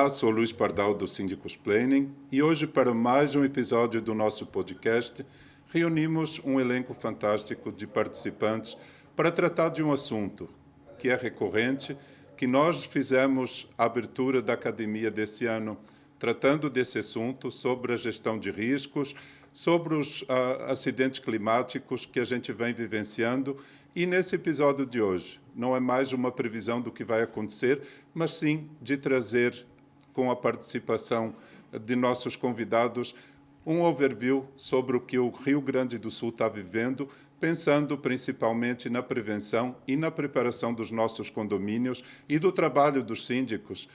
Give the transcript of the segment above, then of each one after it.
Olá, sou Luís Pardal do Síndicos Planning e hoje, para mais um episódio do nosso podcast, reunimos um elenco fantástico de participantes para tratar de um assunto que é recorrente, que nós fizemos a abertura da academia desse ano, tratando desse assunto sobre a gestão de riscos, sobre os acidentes climáticos que a gente vem vivenciando. E nesse episódio de hoje, não é mais uma previsão do que vai acontecer, mas sim de trazer, com a participação de nossos convidados, um overview sobre o que o Rio Grande do Sul está vivendo, pensando principalmente na prevenção e na preparação dos nossos condomínios e do trabalho dos síndicos,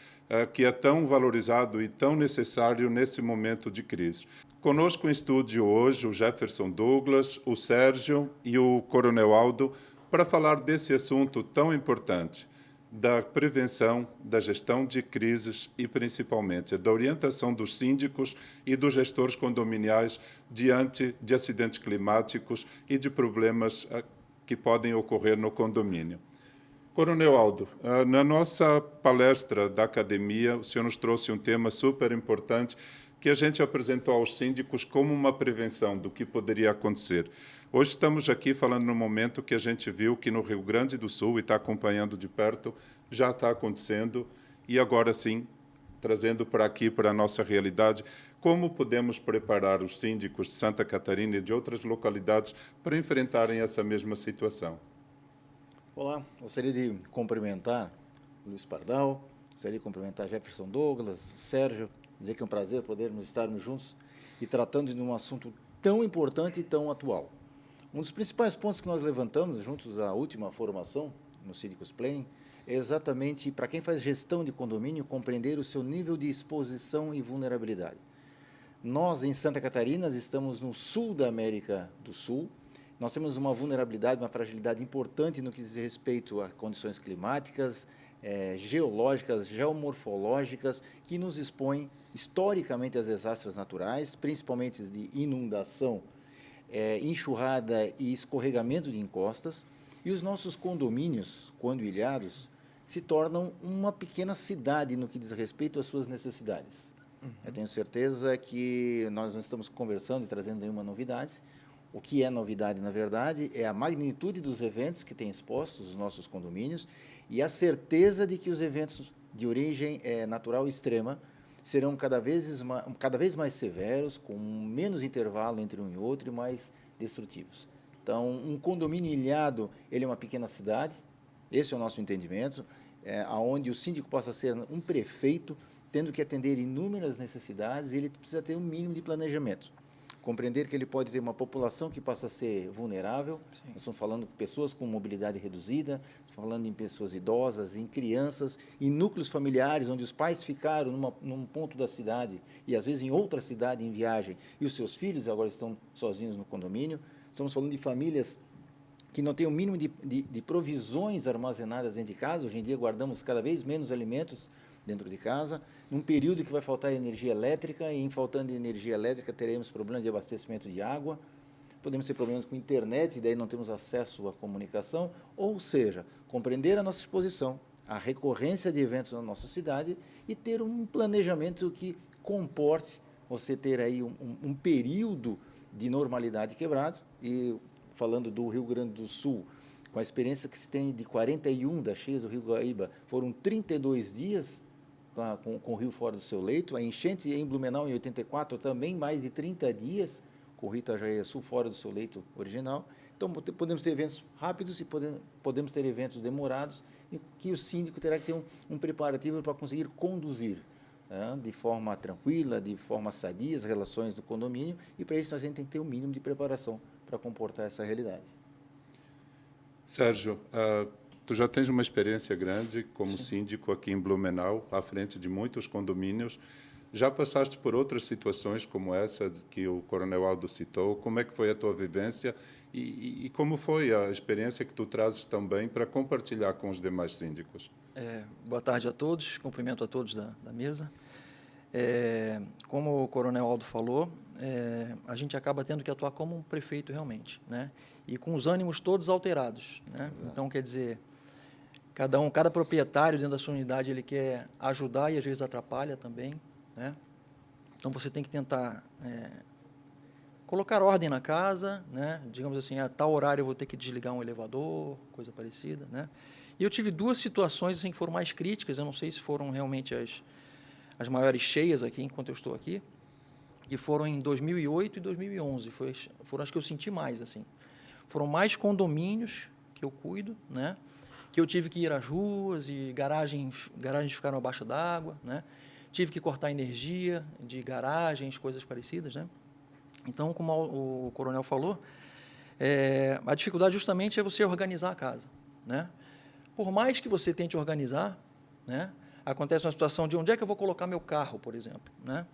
que é tão valorizado e tão necessário nesse momento de crise. Conosco em estúdio hoje o Jefferson Douglas, o Sérgio e o Coronel Aldo para falar desse assunto tão importante, da prevenção, da gestão de crises e, principalmente, da orientação dos síndicos e dos gestores condominiais diante de acidentes climáticos e de problemas que podem ocorrer no condomínio. Coronel Aldo, na nossa palestra da academia, o senhor nos trouxe um tema super importante que a gente apresentou aos síndicos como uma prevenção do que poderia acontecer. Hoje estamos aqui falando no momento que a gente viu que no Rio Grande do Sul, e está acompanhando de perto, já está acontecendo, e agora sim, trazendo para aqui, para a nossa realidade, como podemos preparar os síndicos de Santa Catarina e de outras localidades para enfrentarem essa mesma situação. Olá, gostaria de cumprimentar o Luís Pardal, gostaria de cumprimentar Jefferson Douglas, o Sérgio, dizer que é um prazer podermos estarmos juntos e tratando de um assunto tão importante e tão atual. Um dos principais pontos que nós levantamos, juntos à última formação no Síndicos Planning, é exatamente para quem faz gestão de condomínio compreender o seu nível de exposição e vulnerabilidade. Nós, em Santa Catarina, estamos no sul da América do Sul. Nós temos uma vulnerabilidade, uma fragilidade importante no que diz respeito a condições climáticas, geológicas, geomorfológicas, que nos expõem historicamente a desastres naturais, principalmente de inundação, enxurrada e escorregamento de encostas. E os nossos condomínios, quando ilhados, se tornam uma pequena cidade no que diz respeito às suas necessidades. Eu tenho certeza que nós não estamos conversando e trazendo nenhuma novidade. O que é novidade, na verdade, é a magnitude dos eventos que têm expostos os nossos condomínios e a certeza de que os eventos de origem natural extrema serão cada vez mais severos, com menos intervalo entre um e outro e mais destrutivos. Então, um condomínio ilhado, ele é uma pequena cidade, esse é o nosso entendimento, onde o síndico passa a ser um prefeito, tendo que atender inúmeras necessidades, e ele precisa ter um mínimo de planejamento. Compreender que ele pode ter uma população que passa a ser vulnerável. Sim. Nós estamos falando de pessoas com mobilidade reduzida, estamos falando em pessoas idosas, em crianças, em núcleos familiares, onde os pais ficaram num ponto da cidade e, às vezes, em outra cidade em viagem, e os seus filhos agora estão sozinhos no condomínio. Estamos falando de famílias que não têm o mínimo de provisões armazenadas dentro de casa. Hoje em dia, guardamos cada vez menos alimentos dentro de casa, num período que vai faltar energia elétrica, e em faltando energia elétrica teremos problemas de abastecimento de água, podemos ter problemas com internet, e daí não temos acesso à comunicação, ou seja, compreender a nossa exposição, a recorrência de eventos na nossa cidade e ter um planejamento que comporte você ter aí um período de normalidade quebrado. E falando do Rio Grande do Sul, com a experiência que se tem de 41 das cheias do Rio Guaíba, foram 32 dias com o rio fora do seu leito. A enchente em Blumenau, em 84, também mais de 30 dias, com o rio Itajaí-Sul fora do seu leito original. Então, podemos ter eventos rápidos e podemos ter eventos demorados, e que o síndico terá que ter um preparativo para conseguir conduzir de forma tranquila, de forma sadia, as relações do condomínio, e para isso a gente tem que ter um mínimo de preparação para comportar essa realidade. Sérgio, tu já tens uma experiência grande como síndico aqui em Blumenau, à frente de muitos condomínios. Já passaste por outras situações como essa que o Coronel Aldo citou? Como é que foi a tua vivência e como foi a experiência que tu trazes também para compartilhar com os demais síndicos? Boa tarde a todos, cumprimento a todos da mesa. Como o Coronel Aldo falou, a gente acaba tendo que atuar como um prefeito realmente, né? E com os ânimos todos alterados, né? Então, quer dizer, Cada proprietário dentro da sua unidade ele quer ajudar e às vezes atrapalha também, né? Então você tem que tentar colocar ordem na casa, né? Digamos assim, a tal horário eu vou ter que desligar um elevador, coisa parecida, né? E eu tive 2 situações assim, que foram mais críticas, eu não sei se foram realmente as maiores cheias aqui, enquanto eu estou aqui, que foram em 2008 e 2011, foram as que eu senti mais, assim. Foram mais condomínios que eu cuido, né? Que eu tive que ir às ruas e garagens ficaram abaixo d'água, né? Tive que cortar energia de garagens, coisas parecidas, né? Então, como o coronel falou, a dificuldade justamente é você organizar a casa, né? Por mais que você tente organizar, né? Acontece uma situação de onde é que eu vou colocar meu carro, por exemplo, né?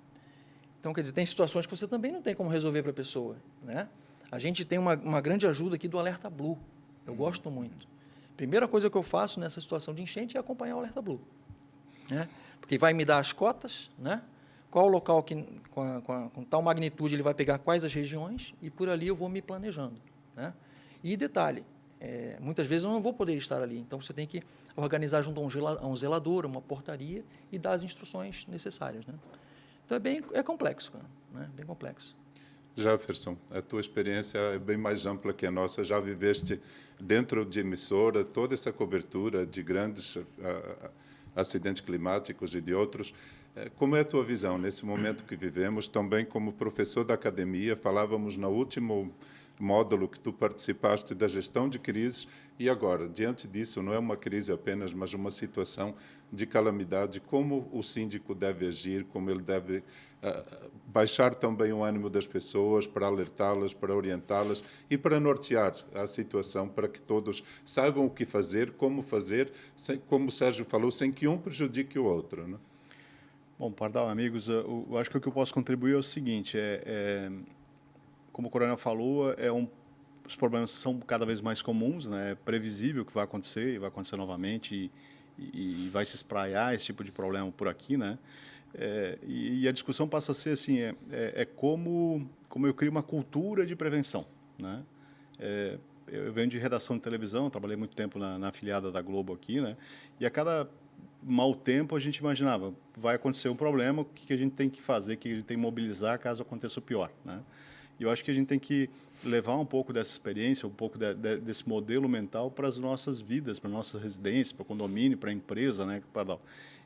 Então, quer dizer, tem situações que você também não tem como resolver para a pessoa, né? A gente tem uma grande ajuda aqui do Alerta Blue. Eu gosto muito. Primeira coisa que eu faço nessa situação de enchente é acompanhar o Alerta Blue, né? Porque vai me dar as cotas, né? Qual o local que, com tal magnitude, ele vai pegar quais as regiões e por ali eu vou me planejando, né? E detalhe, muitas vezes eu não vou poder estar ali, então você tem que organizar junto a um zelador, uma portaria e dar as instruções necessárias, né? Então é complexo, cara, né? Bem complexo. Jefferson, a tua experiência é bem mais ampla que a nossa. Já viveste dentro de emissora toda essa cobertura de grandes acidentes climáticos e de outros. Como é a tua visão nesse momento que vivemos? Também como professor da academia, falávamos no último módulo que tu participaste da gestão de crises e agora, diante disso, não é uma crise apenas, mas uma situação de calamidade, como o síndico deve agir, como ele deve baixar também o ânimo das pessoas, para alertá-las, para orientá-las e para nortear a situação, para que todos saibam o que fazer, como fazer, como o Sérgio falou, sem que um prejudique o outro, né? Bom, Pardal, amigos, eu acho que o que eu posso contribuir é o seguinte, como o coronel falou, os problemas são cada vez mais comuns, né? É previsível que vai acontecer, e vai acontecer novamente, e vai se espraiar esse tipo de problema por aqui, né? E a discussão passa a ser assim, como eu crio uma cultura de prevenção, né? Eu venho de redação de televisão, trabalhei muito tempo na afiliada da Globo aqui, né? E a cada mau tempo a gente imaginava, vai acontecer um problema, o que a gente tem que fazer, o que a gente tem que mobilizar caso aconteça o pior, né? E eu acho que a gente tem que levar um pouco dessa experiência, um pouco desse modelo mental para as nossas vidas, para a nossa residência, para o condomínio, para a empresa, né? Pardal.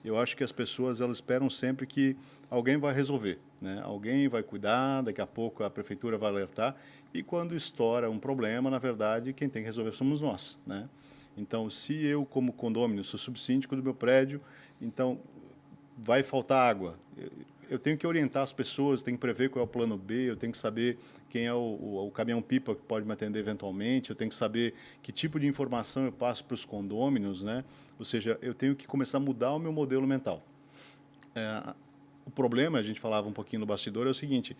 Eu acho que as pessoas elas esperam sempre que alguém vai resolver, né? Alguém vai cuidar, daqui a pouco a prefeitura vai alertar, e quando estoura um problema, na verdade, quem tem que resolver somos nós, né? Então, se eu, como condômino, sou subsíndico do meu prédio, então vai faltar água. Eu tenho que orientar as pessoas, tenho que prever qual é o plano B, eu tenho que saber quem é o caminhão-pipa que pode me atender eventualmente, eu tenho que saber que tipo de informação eu passo para os condôminos, né? Ou seja, eu tenho que começar a mudar o meu modelo mental. O problema, a gente falava um pouquinho no bastidor, é o seguinte,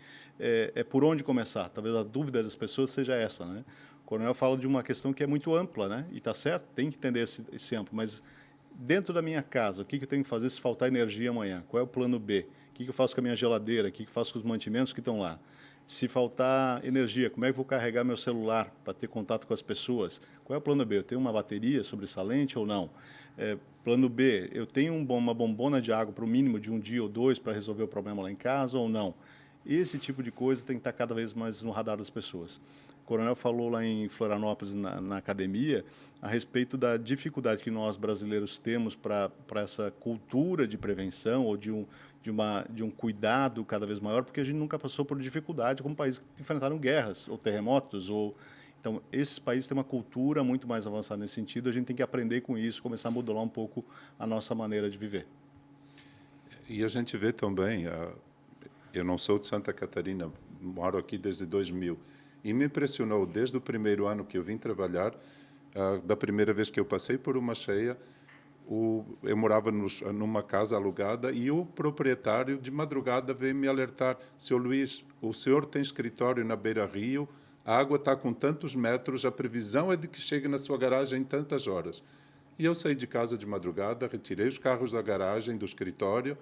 por onde começar? Talvez a dúvida das pessoas seja essa, né? O coronel fala de uma questão que é muito ampla, né? E está certo, tem que entender esse amplo, mas dentro da minha casa, o que eu tenho que fazer se faltar energia amanhã? Qual é o plano B? O que eu faço com a minha geladeira? O que eu faço com os mantimentos que estão lá? Se faltar energia, como é que eu vou carregar meu celular para ter contato com as pessoas? Qual é o plano B? Eu tenho uma bateria sobressalente ou não? Plano B, eu tenho uma bombona de água para o mínimo de um dia ou dois para resolver o problema lá em casa ou não? Esse tipo de coisa tem que estar cada vez mais no radar das pessoas. O coronel falou lá em Florianópolis, na academia, a respeito da dificuldade que nós brasileiros temos para essa cultura de prevenção ou de um cuidado cada vez maior, porque a gente nunca passou por dificuldade como países que enfrentaram guerras ou terremotos. Então, esses países têm uma cultura muito mais avançada nesse sentido, a gente tem que aprender com isso, começar a modular um pouco a nossa maneira de viver. E a gente vê também, eu não sou de Santa Catarina, moro aqui desde 2000, e me impressionou desde o primeiro ano que eu vim trabalhar, da primeira vez que eu passei por uma cheia, eu morava numa casa alugada e o proprietário de madrugada veio me alertar: Seu Luís, o senhor tem escritório na beira-rio, a água está com tantos metros, a previsão é de que chegue na sua garagem em tantas horas. E eu saí de casa de madrugada, retirei os carros da garagem, do escritório,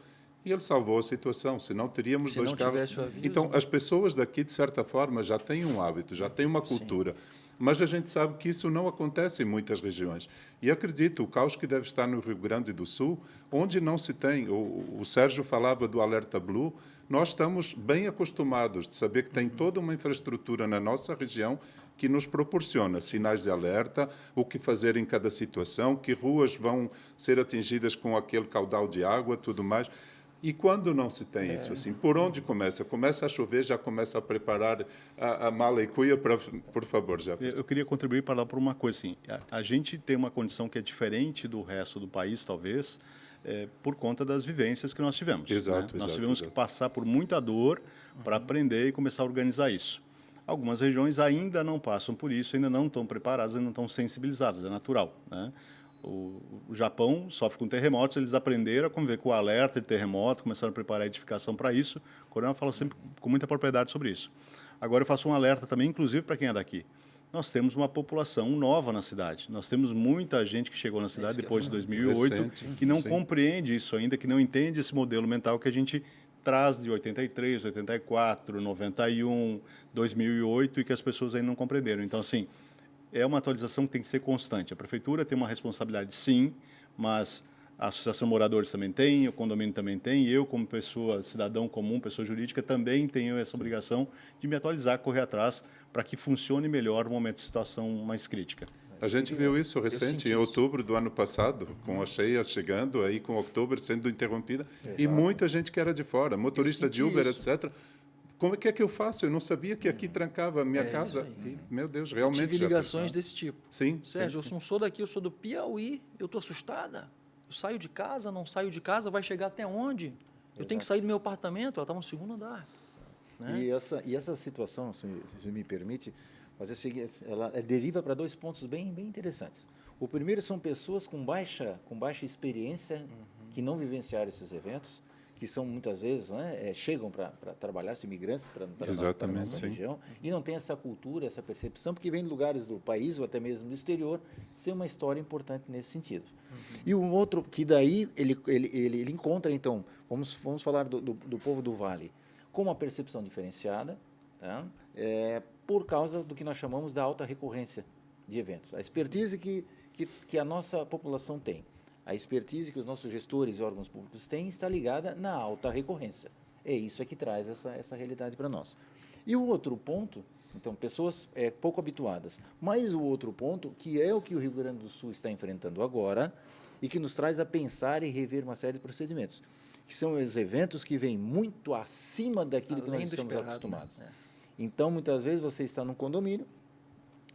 e ele salvou a situação, senão teríamos Se dois não carros. tivesse o aviso, Então, né? as pessoas daqui, de certa forma, já têm um hábito, já têm uma cultura. Mas a gente sabe que isso não acontece em muitas regiões. E acredito, o caos que deve estar no Rio Grande do Sul, onde não se tem, o Sérgio falava do Alerta Blue, nós estamos bem acostumados de saber que tem toda uma infraestrutura na nossa região que nos proporciona sinais de alerta, o que fazer em cada situação, que ruas vão ser atingidas com aquele caudal de água, tudo mais. E quando não se tem isso, assim, por onde começa? Começa a chover, já começa a preparar a mala e cuia para... Por favor, já. Eu queria contribuir para dar por uma coisa assim. A gente tem uma condição que é diferente do resto do país, talvez, por conta das vivências que nós tivemos. Exato, né? Nós exato, tivemos exato. que passar por muita dor para aprender e começar a organizar isso. Algumas regiões ainda não passam por isso, ainda não estão preparadas, ainda não estão sensibilizadas, é natural, né? O Japão sofre com terremotos, eles aprenderam a conviver com o alerta de terremoto, começaram a preparar a edificação para isso. O Coronel fala sempre com muita propriedade sobre isso. Agora eu faço um alerta também, inclusive para quem é daqui. Nós temos uma população nova na cidade. Nós temos muita gente que chegou na cidade depois de 2008, Recente, que não sim. compreende isso ainda, que não entende esse modelo mental que a gente traz de 83, 84, 91, 2008 e que as pessoas ainda não compreenderam. Então, assim, é uma atualização que tem que ser constante. A prefeitura tem uma responsabilidade, sim, mas a associação de moradores também tem, o condomínio também tem, e eu, como pessoa, cidadão comum, pessoa jurídica, também tenho essa obrigação de me atualizar, correr atrás, para que funcione melhor no momento de situação mais crítica. A gente viu isso recente, senti em isso. outubro do ano passado, com a cheia chegando, aí com outubro sendo interrompida, e muita gente que era de fora, motorista de senti Uber, isso. etc. Como é que eu faço? Eu não sabia que aqui trancava a minha casa. isso aí. E, meu Deus, realmente... Tive já ligações pensava. desse tipo. Sim, Sérgio, sim, eu não sou daqui, eu sou do Piauí, eu estou assustada. Eu saio de casa, não saio de casa, vai chegar até onde? Eu tenho que sair do meu apartamento, ela está no segundo andar. Né? E essa situação, se me permite, ela deriva para dois pontos bem interessantes. O primeiro são pessoas com baixa experiência que não vivenciaram esses eventos, que são muitas vezes, né, chegam para trabalhar, são imigrantes para a Exatamente, nossa sim. região, e não tem essa cultura, essa percepção, porque vem de lugares do país ou até mesmo do exterior, ser uma história importante nesse sentido. E um outro, que daí ele encontra, então, vamos falar do povo do Vale, com uma percepção diferenciada, tá? Por causa do que nós chamamos da alta recorrência de eventos. A expertise que a nossa população tem, a expertise que os nossos gestores e órgãos públicos têm está ligada na alta recorrência. É isso que traz essa realidade para nós. E o outro ponto, então, pessoas pouco habituadas. Mas o outro ponto, que é o que o Rio Grande do Sul está enfrentando agora e que nos traz a pensar e rever uma série de procedimentos, que são os eventos que vêm muito acima daquilo que nós Além do estamos esperado, acostumados. né? Então, muitas vezes, você está num condomínio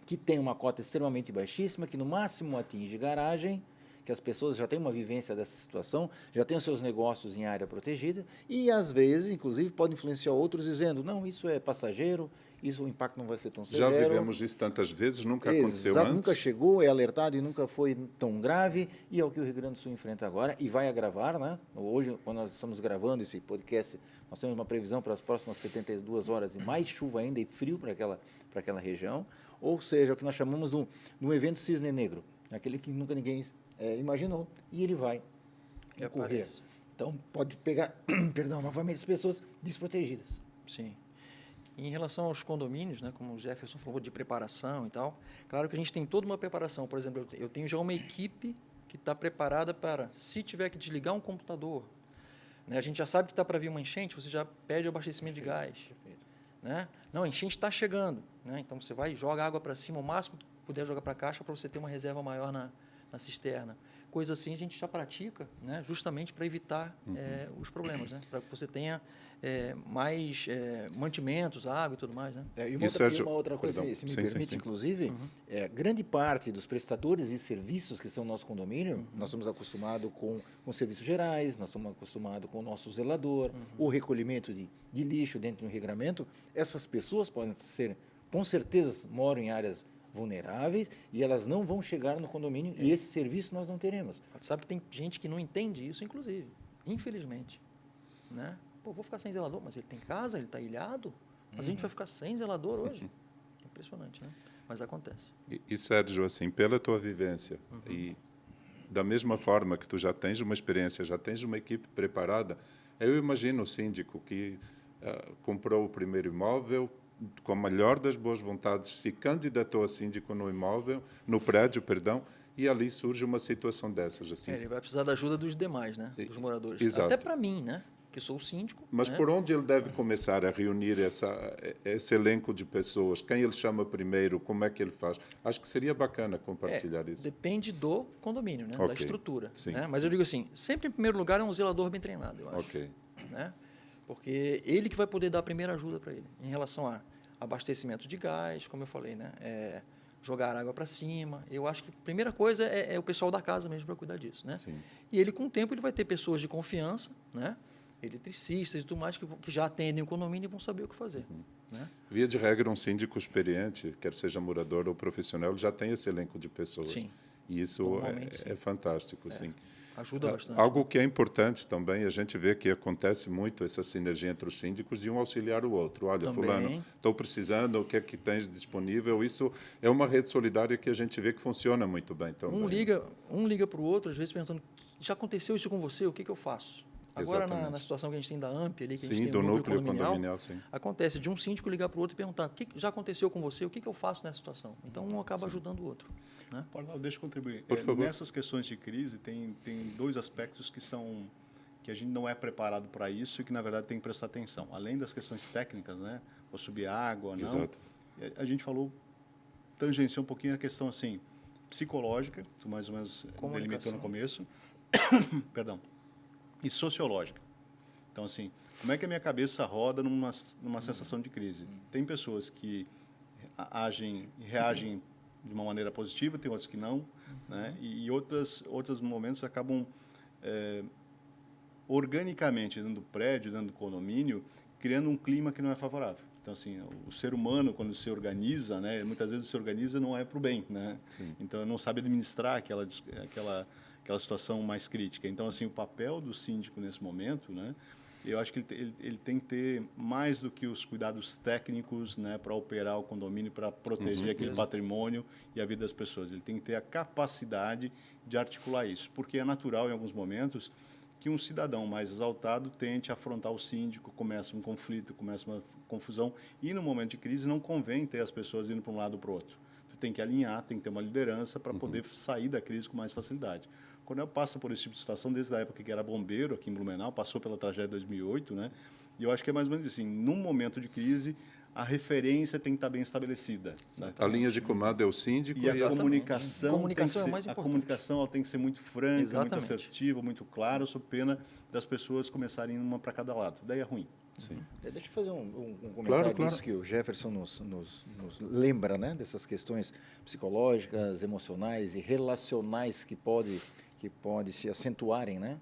que tem uma cota extremamente baixíssima, que no máximo atinge garagem, que as pessoas já têm uma vivência dessa situação, já têm os seus negócios em área protegida e, às vezes, inclusive, pode influenciar outros dizendo, não, isso é passageiro, isso o impacto não vai ser tão Já severo. vivemos isso tantas vezes, nunca aconteceu antes. Nunca chegou, é alertado e nunca foi tão grave, e é o que o Rio Grande do Sul enfrenta agora, e vai agravar, né? Hoje, quando nós estamos gravando esse podcast, nós temos uma previsão para as próximas 72 horas de mais chuva ainda e frio para aquela região, ou seja, o que nós chamamos de um evento cisne negro, aquele que nunca ninguém imaginou, e ele vai ocorrer. Aparece. Então, pode pegar, perdão, novamente, as pessoas desprotegidas. Sim. Em relação aos condomínios, né, como o Jefferson falou de preparação e tal, claro que a gente tem toda uma preparação. Por exemplo, eu tenho já uma equipe que está preparada para, se tiver que desligar um computador, né, a gente já sabe que está para vir uma enchente, você já pede o abastecimento de gás. Perfeito. Né? Não, a enchente está chegando. Né? Então, você vai e joga água para cima, o máximo que puder jogar para a caixa para você ter uma reserva maior na cisterna. Coisa assim a gente já pratica, né, justamente para evitar os problemas, né, para que você tenha mais mantimentos, água e tudo mais. Né? E Sérgio, uma outra coisa, perdão, se me sim, permite, sim. inclusive, grande parte dos prestadores de serviços que são no nosso condomínio, nós somos acostumados com serviços gerais, nós somos acostumados com o nosso zelador, o recolhimento de lixo dentro do regramento. Essas pessoas podem ser, com certeza, moram em áreas vulneráveis e elas não vão chegar no condomínio e esse serviço nós não teremos. Sabe que tem gente que não entende isso, inclusive, infelizmente. Né? Pô, vou ficar sem zelador, mas ele tem casa, ele está ilhado, mas a gente vai ficar sem zelador hoje. Impressionante, né? Mas acontece. E Sérgio, assim, pela tua vivência e da mesma forma que tu já tens uma experiência, já tens uma equipe preparada, eu imagino o síndico que comprou o primeiro imóvel, com a melhor das boas vontades, se candidatou a síndico no imóvel, no prédio, perdão, e ali surge uma situação dessas. Assim. Ele vai precisar da ajuda dos demais, né? Dos moradores. Exato. Até para mim, né? Que sou o síndico. Mas né? por onde ele deve começar a reunir esse elenco de pessoas? Quem ele chama primeiro? Como é que ele faz? Acho que seria bacana compartilhar isso. Depende do condomínio, né? Ok. Da estrutura. Sim, né? Mas sim. eu digo assim, sempre em primeiro lugar é um zelador bem treinado, eu acho. Ok. Né? Porque ele que vai poder dar a primeira ajuda para ele. Em relação a abastecimento de gás, como eu falei, né? Jogar água para cima. Eu acho que a primeira coisa é o pessoal da casa mesmo para cuidar disso, né? Sim. E ele, com o tempo, ele vai ter pessoas de confiança, né? Eletricistas e tudo mais, que já atendem o condomínio e vão saber o que fazer. Né? Via de regra, um síndico experiente, quer seja morador ou profissional, ele já tem esse elenco de pessoas. Sim. E isso Normalmente, sim. é fantástico, sim. Ajuda bastante. Algo que é importante também, a gente vê que acontece muito essa sinergia entre os síndicos de um auxiliar o outro. Olha, Também. fulano, estou precisando, o que é que tens disponível? Isso é uma rede solidária que a gente vê que funciona muito bem também. Um liga para o outro, às vezes perguntando, já aconteceu isso com você? O que eu faço? Agora, na situação que a gente tem da AMP, ali, que a gente tem do o núcleo condominial, sim. acontece de um síndico ligar para o outro e perguntar, o que já aconteceu com você? O que eu faço nessa situação? Então, um acaba ajudando o outro. Né? Pardal, deixa eu contribuir. Por favor. Nessas questões de crise, tem dois aspectos que a gente não é preparado para isso e que, na verdade, tem que prestar atenção. Além das questões técnicas, né? Vou subir água, não. Exato. A gente tangenciou um pouquinho a questão assim, psicológica, tu mais ou menos delimitou no começo, perdão, e sociológica. Então, assim, como é que a minha cabeça roda numa sensação de crise? Tem pessoas que reagem de uma maneira positiva, tem outros que não, né? E outros momentos acabam organicamente dentro do prédio, dentro do condomínio, criando um clima que não é favorável. Então, assim, o ser humano, quando se organiza, né, muitas vezes se organiza não é para o bem, né? Sim. Então, não sabe administrar aquela situação mais crítica. Então, assim, o papel do síndico nesse momento, né, eu acho que ele tem que ter mais do que os cuidados técnicos, né, para operar o condomínio, para proteger aquele patrimônio e a vida das pessoas. Ele tem que ter a capacidade de articular isso, porque é natural, em alguns momentos, que um cidadão mais exaltado tente afrontar o síndico, começa um conflito, começa uma confusão, e no momento de crise não convém ter as pessoas indo para um lado ou para o outro. Tu tem que alinhar, tem que ter uma liderança para poder sair da crise com mais facilidade. Quando eu passo por esse tipo de situação, desde a época que era bombeiro aqui em Blumenau, passou pela tragédia de 2008, né? E eu acho que é mais ou menos assim, num momento de crise, a referência tem que estar bem estabelecida. Né? A linha de comando é o síndico E a comunicação, Comunicação é o mais importante. a comunicação ela tem que ser muito franca, Exatamente. muito assertiva, muito clara, sob pena das pessoas começarem uma para cada lado. Daí é ruim. Sim. Deixa eu fazer um comentário disso que o Jefferson nos lembra, né? Dessas questões psicológicas, emocionais e relacionais que pode se acentuarem, né?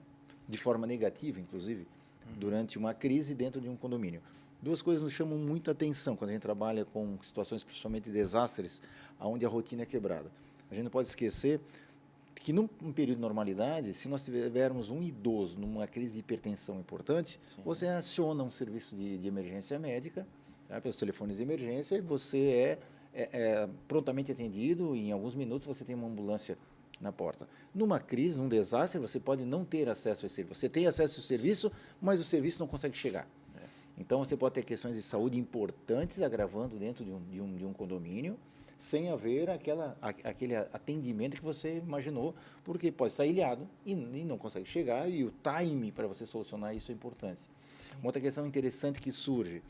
De forma negativa, inclusive, durante uma crise dentro de um condomínio. Duas coisas nos chamam muita atenção quando a gente trabalha com situações, principalmente desastres, onde a rotina é quebrada. A gente não pode esquecer que, num período de normalidade, se nós tivermos um idoso numa crise de hipertensão importante, você aciona um serviço de emergência médica, tá, pelos telefones de emergência, e você é prontamente atendido, e em alguns minutos você tem uma ambulância na porta. Numa crise, num desastre, você pode não ter acesso a esse serviço. Você tem acesso ao serviço, mas o serviço não consegue chegar. Então, você pode ter questões de saúde importantes agravando dentro de um condomínio, sem haver aquele atendimento que você imaginou, porque pode estar ilhado e não consegue chegar, e o time para você solucionar isso é importante. Uma outra questão interessante que surge,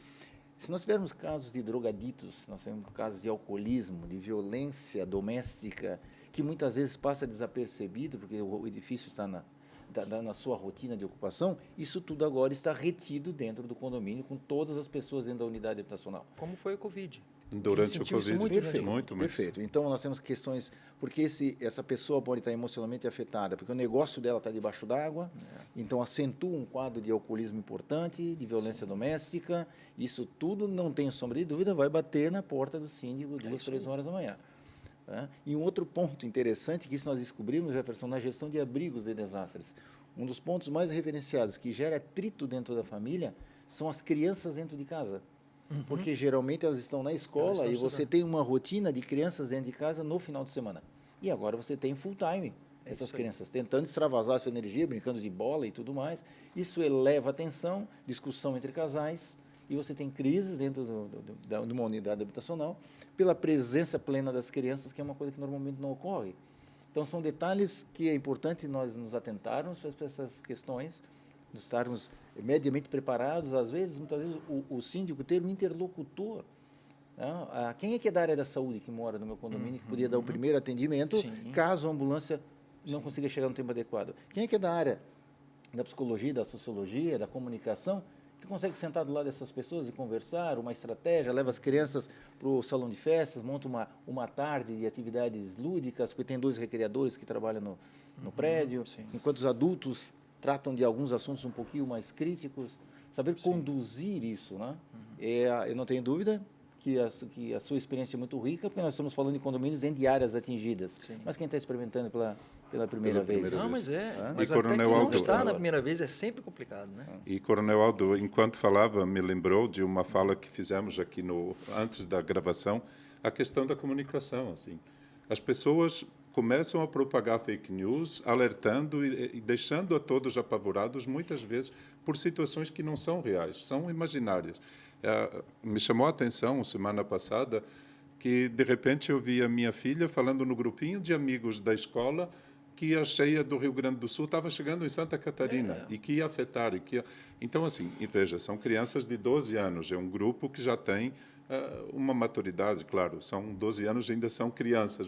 se nós tivermos casos de drogaditos, nós temos casos de alcoolismo, de violência doméstica, que muitas vezes passa desapercebido, porque o edifício está na sua rotina de ocupação, isso tudo agora está retido dentro do condomínio, com todas as pessoas dentro da unidade habitacional. Como foi o Covid. Durante o Covid, muito. Perfeito. Então, nós temos questões, porque essa pessoa pode estar emocionalmente afetada, porque o negócio dela está debaixo d'água, então acentua um quadro de alcoolismo importante, de violência doméstica, isso tudo, não tenho sombra de dúvida, vai bater na porta do síndico 2, 3 horas da manhã. Tá? E um outro ponto interessante, que isso nós descobrimos, Jefferson, na gestão de abrigos de desastres. Um dos pontos mais referenciados que gera atrito dentro da família são as crianças dentro de casa. Porque geralmente elas estão na escola e você tem uma rotina de crianças dentro de casa no final de semana. E agora você tem full time essas crianças tentando extravasar a sua energia, brincando de bola e tudo mais. Isso eleva a tensão, discussão entre casais, e você tem crises dentro de uma unidade habitacional pela presença plena das crianças, que é uma coisa que normalmente não ocorre. Então, são detalhes que é importante nós nos atentarmos para essas questões, de estarmos mediamente preparados, muitas vezes, o síndico ter um interlocutor. Né? Quem é que é da área da saúde que mora no meu condomínio, que podia dar um primeiro atendimento, caso a ambulância não consiga chegar no tempo adequado? Quem é que é da área da psicologia, da sociologia, da comunicação, que consegue sentar do lado dessas pessoas e conversar, uma estratégia, leva as crianças para o salão de festas, monta uma tarde de atividades lúdicas, porque tem 2 recreadores que trabalham no prédio, enquanto os adultos tratam de alguns assuntos um pouquinho mais críticos, saber conduzir isso, né? Eu não tenho dúvida que a sua experiência é muito rica, porque nós estamos falando de condomínios dentro de áreas atingidas, mas quem está experimentando pela primeira vez? Não, mas mas E até Coronel que não Aldo, está na primeira vez é sempre complicado, né? E Coronel Aldo, enquanto falava, me lembrou de uma fala que fizemos aqui antes da gravação, a questão da comunicação. Assim, as pessoas começam a propagar fake news, alertando e deixando a todos apavorados, muitas vezes, por situações que não são reais, são imaginárias. Me chamou a atenção, semana passada, que, de repente, eu vi a minha filha falando no grupinho de amigos da escola que a cheia do Rio Grande do Sul estava chegando em Santa Catarina e que ia afetar. Então, assim, veja, são crianças de 12 anos, é um grupo que já tem uma maturidade, claro, são 12 anos, ainda são crianças,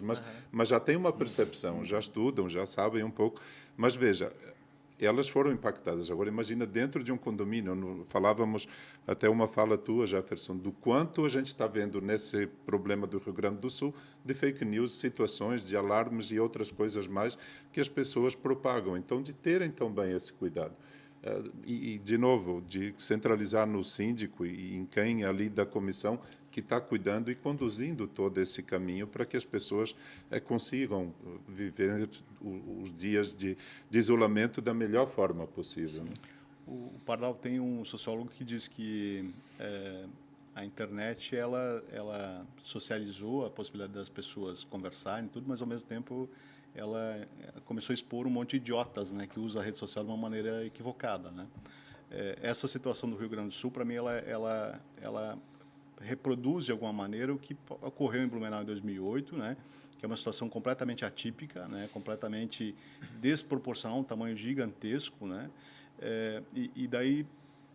mas já têm uma percepção, já estudam, já sabem um pouco. Mas, veja, elas foram impactadas. Agora, imagina dentro de um condomínio, falávamos até uma fala tua, Jefferson, do quanto a gente está vendo nesse problema do Rio Grande do Sul de fake news, situações de alarmes e outras coisas mais que as pessoas propagam. Então, de terem também esse cuidado. De novo, de centralizar no síndico e em quem ali da comissão que está cuidando e conduzindo todo esse caminho para que as pessoas consigam viver os dias de isolamento da melhor forma possível. Né? O Pardal tem um sociólogo que diz que a internet ela socializou a possibilidade das pessoas conversarem e tudo, mas ao mesmo tempo ela começou a expor um monte de idiotas, né, que usam a rede social de uma maneira equivocada, né? Essa situação do Rio Grande do Sul, para mim, ela reproduz de alguma maneira o que ocorreu em Blumenau em 2008, né? Que é uma situação completamente atípica, né? Completamente desproporcional, um tamanho gigantesco, né? E daí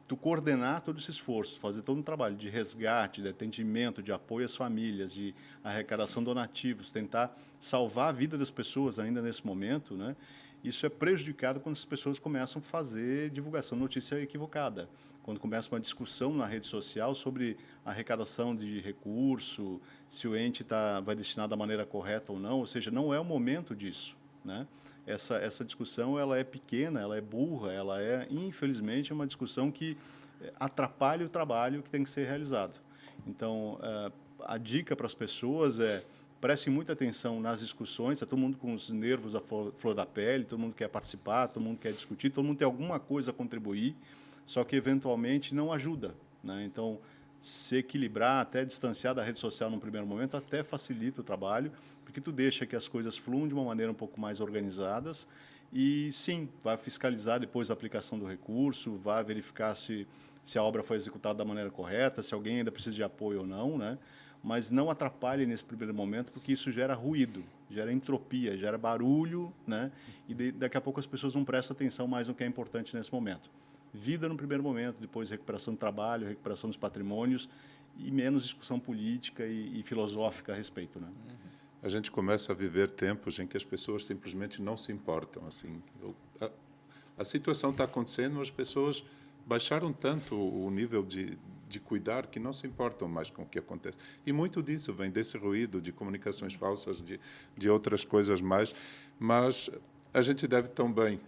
tu coordenar todo esse esforço, fazer todo um trabalho de resgate, de atendimento, de apoio às famílias, de arrecadação de donativos, tentar salvar a vida das pessoas ainda nesse momento, né? Isso é prejudicado quando as pessoas começam a fazer divulgação de notícia equivocada, quando começa uma discussão na rede social sobre a arrecadação de recurso, se o ente vai destinar da maneira correta ou não, ou seja, não é o momento disso, né? Essa discussão ela é pequena, ela é burra, ela é, infelizmente, uma discussão que atrapalha o trabalho que tem que ser realizado. Então, a dica para as pessoas é prestem muita atenção nas discussões, está todo mundo com os nervos à flor da pele, todo mundo quer participar, todo mundo quer discutir, todo mundo tem alguma coisa a contribuir, só que, eventualmente, não ajuda, né? Então, se equilibrar, até distanciar da rede social num primeiro momento, até facilita o trabalho, porque tu deixa que as coisas fluam de uma maneira um pouco mais organizadas e, sim, vai fiscalizar depois a aplicação do recurso, vai verificar se a obra foi executada da maneira correta, se alguém ainda precisa de apoio ou não, né? Mas não atrapalhe nesse primeiro momento, porque isso gera ruído, gera entropia, gera barulho, né? E daqui a pouco as pessoas não prestam atenção mais no que é importante nesse momento. Vida no primeiro momento, depois recuperação do trabalho, recuperação dos patrimônios e menos discussão política e filosófica a respeito, né? A gente começa a viver tempos em que as pessoas simplesmente não se importam. Assim, a situação está acontecendo, as pessoas baixaram tanto o nível de cuidar que não se importam mais com o que acontece. E muito disso vem desse ruído de comunicações falsas, de outras coisas mais. Mas a gente deve também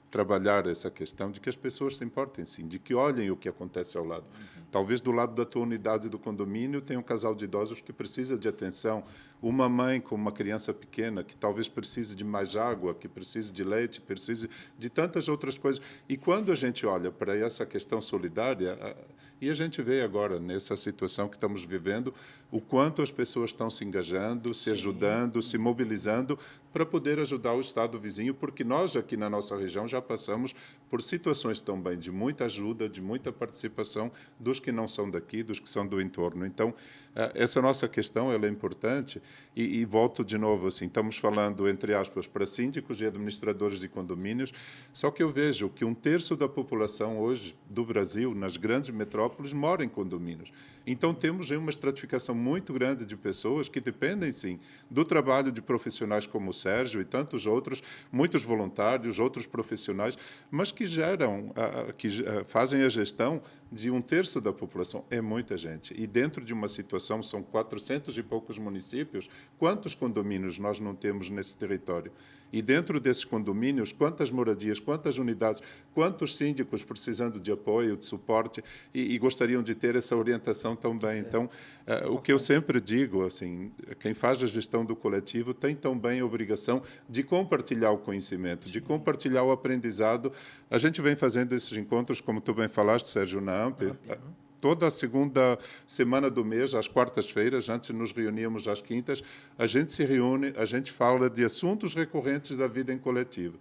trabalhar essa questão de que as pessoas se importem, sim, de que olhem o que acontece ao lado. Talvez do lado da tua unidade do condomínio tenha um casal de idosos que precisa de atenção, uma mãe com uma criança pequena que talvez precise de mais água, que precise de leite, precise de tantas outras coisas. E quando a gente olha para essa questão solidária, e a gente vê agora, nessa situação que estamos vivendo, o quanto as pessoas estão se engajando, se ajudando, se mobilizando para poder ajudar o Estado vizinho, porque nós aqui na nossa região já passamos por situações também de muita ajuda, de muita participação dos que não são daqui, dos que são do entorno. Então, essa nossa questão ela é importante e volto de novo, assim, estamos falando, entre aspas, para síndicos e administradores de condomínios, só que eu vejo que 1/3 da população hoje do Brasil, nas grandes metrópoles, mora em condomínios. Então, temos aí uma estratificação muito grande de pessoas que dependem, sim, do trabalho de profissionais como o Sérgio e tantos outros, muitos voluntários, outros profissionais, mas que geram, fazem a gestão de 1/3 da população. É muita gente. E dentro de uma situação, são 400 e poucos municípios, quantos condomínios nós não temos nesse território? E dentro desses condomínios, quantas moradias, quantas unidades, quantos síndicos precisando de apoio, de suporte e gostariam de ter essa orientação também. Então, o que eu sempre digo, assim, quem faz a gestão do coletivo tem também a obrigação de compartilhar o conhecimento, de compartilhar o aprendizado. A gente vem fazendo esses encontros, como tu bem falaste, Sérgio, na AMP, toda a segunda semana do mês, às quartas-feiras, antes nos reuníamos às quintas, a gente se reúne, a gente fala de assuntos recorrentes da vida em coletivo.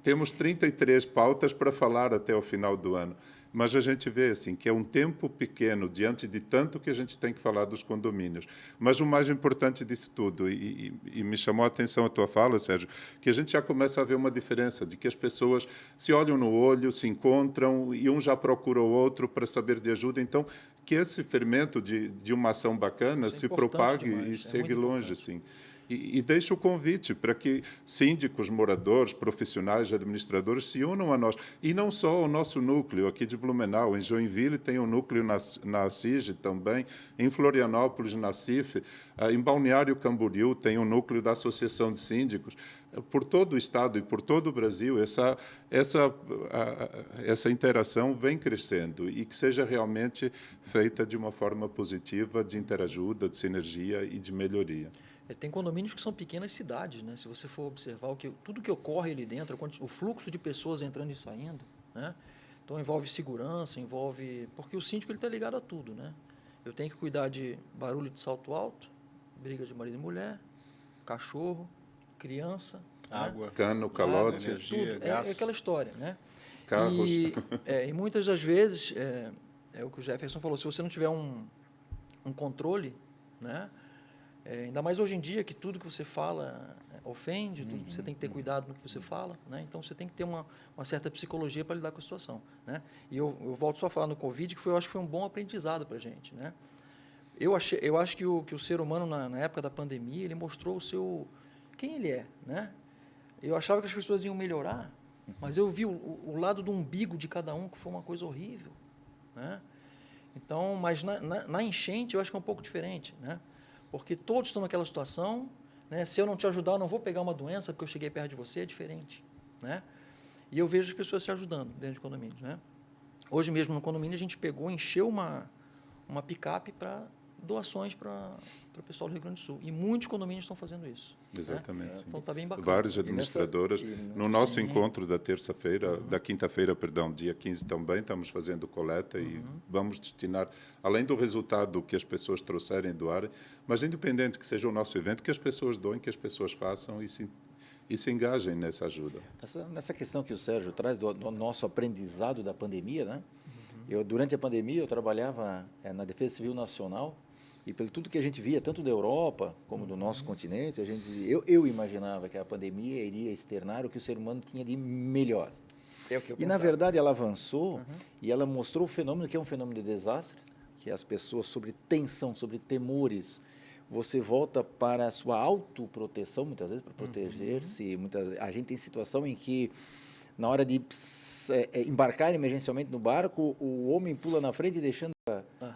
Temos 33 pautas para falar até o final do ano, mas a gente vê assim que é um tempo pequeno diante de tanto que a gente tem que falar dos condomínios. Mas o mais importante disso tudo, e me chamou a atenção a tua fala, Sérgio, que a gente já começa a ver uma diferença, de que as pessoas se olham no olho, se encontram e um já procura o outro para saber de ajuda. Então, que esse fermento de uma ação bacana se propague demais, e chegue longe, assim. E deixo o convite para que síndicos, moradores, profissionais, administradores se unam a nós. E não só o nosso núcleo aqui de Blumenau. Em Joinville tem um núcleo na CIG também. Em Florianópolis, na CIF. Em Balneário Camboriú tem um núcleo da Associação de Síndicos. Por todo o Estado e por todo o Brasil, essa interação vem crescendo e que seja realmente feita de uma forma positiva, de interajuda, de sinergia e de melhoria. Tem condomínios que são pequenas cidades, né? Se você for observar tudo que ocorre ali dentro, o fluxo de pessoas entrando e saindo, né? Então envolve segurança, porque o síndico ele está ligado a tudo, né? Eu tenho que cuidar de barulho de salto alto, briga de marido e mulher, cachorro, criança, água, né? Cano, calote, energia, tudo. gás. É aquela história, né? carros. E muitas das vezes é o que o Jefferson falou. Se você não tiver um controle, né? Ainda mais hoje em dia, que tudo que você fala ofende, tudo, você tem que ter cuidado no que você fala, né? Então, você tem que ter uma certa psicologia para lidar com a situação, né? E eu volto só a falar no Covid, que eu acho que foi um bom aprendizado para a gente, né? Eu acho que o ser humano, na época da pandemia, ele mostrou quem ele é, né? Eu achava que as pessoas iam melhorar, mas eu vi o lado do umbigo de cada um, que foi uma coisa horrível, né? Então, mas na enchente, eu acho que é um pouco diferente, né? Porque todos estão naquela situação, né? Se eu não te ajudar, eu não vou pegar uma doença porque eu cheguei perto de você, é diferente, né? E eu vejo as pessoas se ajudando dentro de condomínios, né? Hoje mesmo no condomínio a gente encheu uma picape para doações para o pessoal do Rio Grande do Sul. E muitos condomínios estão fazendo isso. Exatamente. Né? Sim. Então está bem bacana. Várias administradoras. No nosso encontro da terça-feira, da quinta-feira, perdão, dia 15 também, estamos fazendo coleta e vamos destinar, além do resultado que as pessoas trouxerem e doarem, mas independente que seja o nosso evento, que as pessoas doem, que as pessoas façam e se engajem nessa ajuda. Nessa questão que o Sérgio traz do nosso aprendizado da pandemia, né? Durante a pandemia, eu trabalhava na Defesa Civil Nacional e pelo tudo que a gente via, tanto da Europa como do nosso continente, eu imaginava que a pandemia iria externar o que o ser humano tinha de melhor. É o que eu E, na verdade, ela avançou e ela mostrou o fenômeno que é um fenômeno de desastre, que as pessoas, sobre tensão, sobre temores, você volta para a sua autoproteção, muitas vezes, para proteger-se. A gente tem situação em que, na hora de embarcar emergencialmente no barco, o homem pula na frente deixando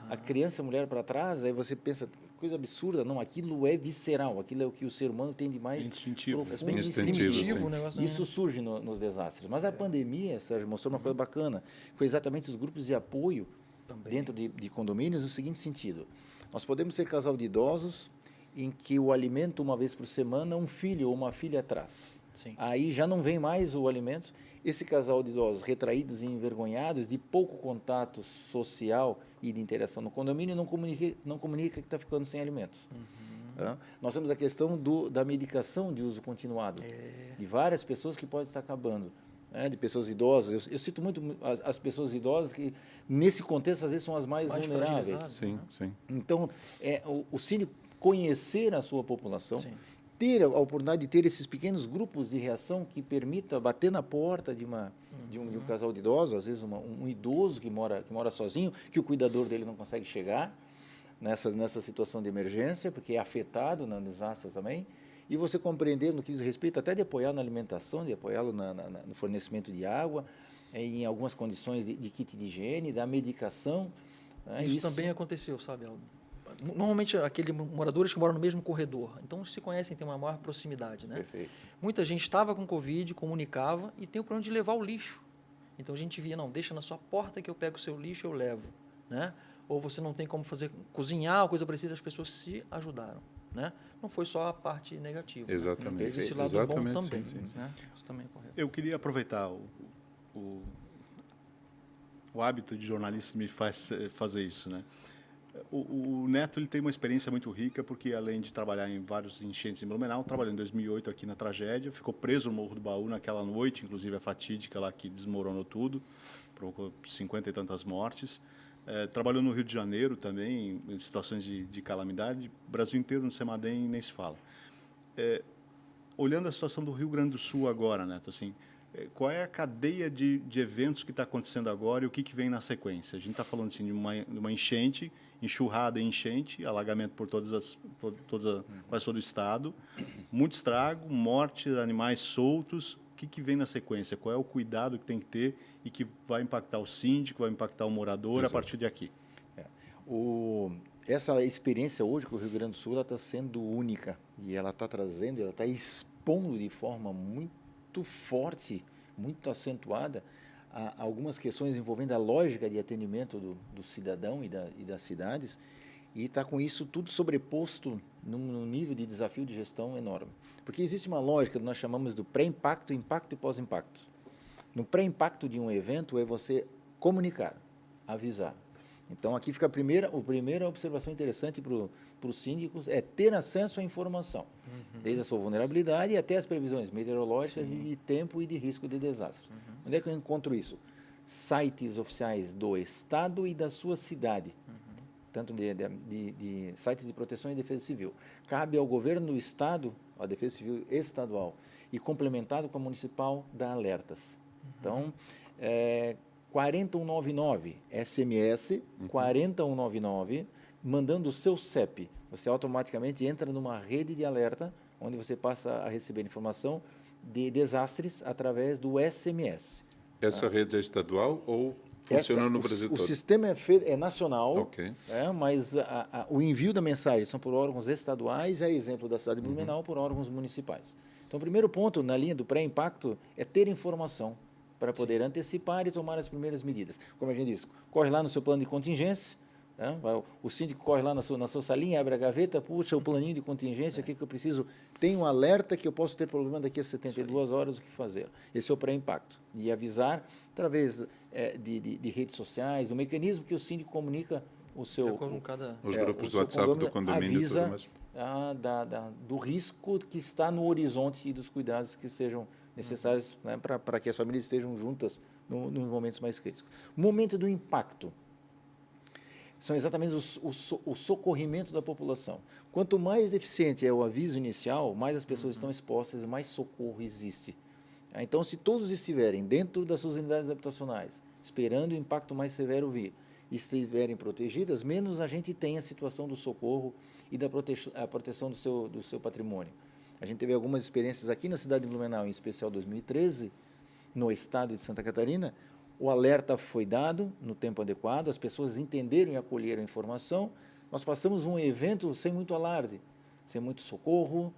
a criança, a mulher para trás, aí você pensa, coisa absurda, não, aquilo é visceral, aquilo é o que o ser humano tem de mais instintivo. profundo, Instintivo, o negócio, Isso surge nos desastres. Mas a pandemia, Sérgio, mostrou uma coisa bacana, foi exatamente os grupos de apoio também. dentro de condomínios, no seguinte sentido, nós podemos ser casal de idosos em que o alimento, uma vez por semana, um filho ou uma filha traz. Sim. Aí já não vem mais o alimento. Esse casal de idosos retraídos e envergonhados, de pouco contato social e de interação no condomínio, não comunica que está ficando sem alimentos. Tá? Nós temos a questão da medicação de uso continuado, de várias pessoas que pode estar acabando. né, de pessoas idosas. Eu cito muito as pessoas idosas que, nesse contexto, às vezes são as mais vulneráveis. fragilizadas, Sim, né? sim. Então, o síndico conhecer a sua população, Sim. ter a oportunidade de ter esses pequenos grupos de reação que permita bater na porta de um casal de idosos, às vezes um idoso que mora sozinho, que o cuidador dele não consegue chegar nessa situação de emergência, porque é afetado na desastre também, e você compreender no que diz respeito até de apoiar na alimentação, de apoiá-lo no fornecimento de água, em algumas condições de kit de higiene, da medicação. Né? Isso também aconteceu, sabe, Aldo? Normalmente, aqueles moradores que moram no mesmo corredor, então se conhecem, tem uma maior proximidade, né? Perfeito. Muita gente estava com Covid, comunicava e tem o problema de levar o lixo. Então a gente via, não, deixa na sua porta que eu pego o seu lixo e eu levo, né? Ou você não tem como cozinhar, ou coisa parecida, as pessoas se ajudaram, né? Não foi só a parte negativa. Exatamente. Né? Teve esse lado Exatamente, bom também, sim, sim. né? Isso também é correto. Eu queria aproveitar o hábito de jornalista me faz fazer isso, né? O Neto ele tem uma experiência muito rica porque além de trabalhar em vários enchentes em Blumenau, trabalhou em 2008 aqui na tragédia, ficou preso no Morro do Baú naquela noite, inclusive a fatídica lá que desmoronou tudo, provocou 50 e tantas mortes. Trabalhou no Rio de Janeiro também, em situações de calamidade. Brasil inteiro, no Semadem, nem se fala. Olhando a situação do Rio Grande do Sul agora, Neto, assim, qual é a cadeia de eventos que está acontecendo agora e o que vem na sequência? A gente está falando assim, de uma enchente, enxurrada e enchente, alagamento por quase todo o estado, muito estrago, morte de animais soltos. O que vem na sequência? Qual é o cuidado que tem que ter e que vai impactar o síndico, vai impactar o morador a partir de aqui? Essa experiência hoje com o Rio Grande do Sul está sendo única e ela está trazendo, ela está expondo de forma muito forte, muito acentuada, algumas questões envolvendo a lógica de atendimento do cidadão e das cidades, e está com isso tudo sobreposto num nível de desafio de gestão enorme. Porque existe uma lógica que nós chamamos do pré-impacto, impacto e pós-impacto. No pré-impacto de um evento é você comunicar, avisar. Então, aqui fica a primeira observação interessante para os síndicos, é ter acesso à informação, desde a sua vulnerabilidade até as previsões meteorológicas de tempo e de risco de desastre. Onde é que eu encontro isso? Sites oficiais do Estado e da sua cidade, tanto de sites de proteção e defesa civil. Cabe ao governo do Estado, a defesa civil estadual, e complementado com a municipal, dar alertas. Então, 40199, SMS, 40199, mandando o seu CEP. Você automaticamente entra numa rede de alerta, onde você passa a receber informação de desastres através do SMS. Essa rede é estadual ou funciona no Brasil todo? O sistema é nacional, Ok. mas o envio da mensagem são por órgãos estaduais, é exemplo da cidade de Blumenau, por órgãos municipais. Então, o primeiro ponto na linha do pré-impacto é ter informação para poder antecipar e tomar as primeiras medidas. Como a gente diz, corre lá no seu plano de contingência, né? O síndico corre lá na sua salinha, abre a gaveta, puxa o planinho de contingência, o que eu preciso, tem um alerta que eu posso ter problema daqui a 72 horas, o que fazer. Esse é o pré-impacto. E avisar através de redes sociais, do mecanismo que o síndico comunica o seu... Os grupos do WhatsApp do condomínio e tudo mais. Do risco que está no horizonte e dos cuidados que sejam necessários, né, para que as famílias estejam juntas nos momentos mais críticos. O momento do impacto são exatamente o socorrimento da população. Quanto mais deficiente é o aviso inicial, mais as pessoas estão expostas, mais socorro existe. Então, se todos estiverem dentro das suas unidades habitacionais, esperando o impacto mais severo vir, e estiverem protegidas, menos a gente tem a situação do socorro e da proteção do seu patrimônio. A gente teve algumas experiências aqui na cidade de Blumenau, em especial 2013, no estado de Santa Catarina. O alerta foi dado no tempo adequado, as pessoas entenderam e acolheram a informação. Nós passamos um evento sem muito alarde, sem muito socorro,